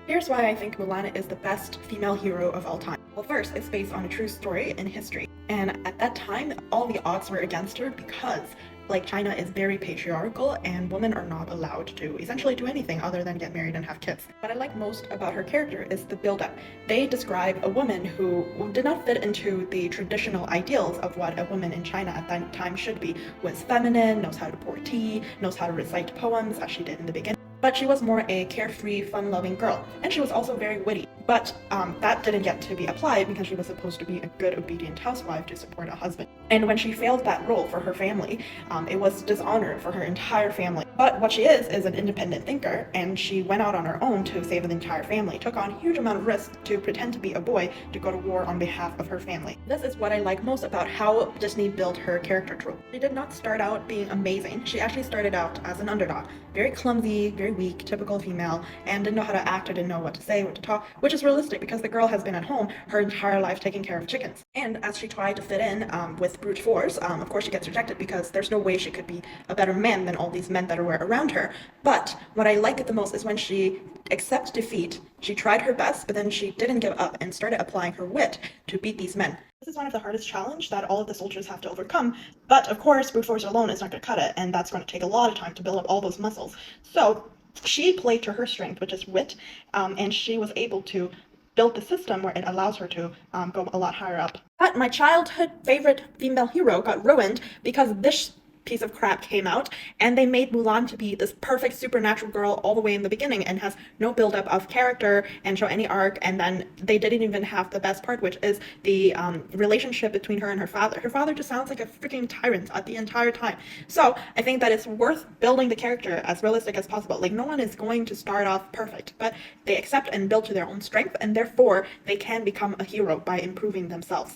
Here's why I think Mulan is the best female hero of all time. Well, first, it's based on a true story in history. And at that time, all the odds were against her because, like, China is very patriarchal and women are not allowed to essentially do anything other than get married and have kids. What I like most about her character is the build-up. They describe a woman who did not fit into the traditional ideals of what a woman in China at that time should be, was feminine, knows how to pour tea, knows how to recite poems as she did in the beginning. But she was more a carefree, fun-loving girl, and she was also very witty. But that didn't get to be applied because she was supposed to be a good, obedient housewife to support a husband. And when she failed that role for her family, it was dishonor for her entire family. But what she is an independent thinker, and she went out on her own to save the entire family, took on a huge amount of risk to pretend to be a boy to go to war on behalf of her family. This is what I like most about how Disney built her character trope. She did not start out being amazing. She actually started out as an underdog. Very clumsy, very weak, typical female, and didn't know how to act or didn't know what to say, what to talk, which is realistic because the girl has been at home her entire life taking care of chickens. And as she tried to fit in with brute force, of course she gets rejected because there's no way she could be a better man than all these men that were around her. But what I like the most is when she accepts defeat, she tried her best, but then she didn't give up and started applying her wit to beat these men. This is one of the hardest challenges that all of the soldiers have to overcome, but of course brute force alone is not going to cut it, and that's going to take a lot of time to build up all those muscles. So she played to her strength, which is wit, and she was able to build the system where it allows her to go a lot higher up. But my childhood favorite female hero got ruined because this piece of crap came out, and they made Mulan to be this perfect supernatural girl all the way in the beginning and has no buildup of character and show any arc, and then they didn't even have the best part, which is the relationship between her and her father. Her father just sounds like a freaking tyrant at the entire time. So I think that it's worth building the character as realistic as possible. Like, no one is going to start off perfect, but they accept and build to their own strength, and therefore they can become a hero by improving themselves.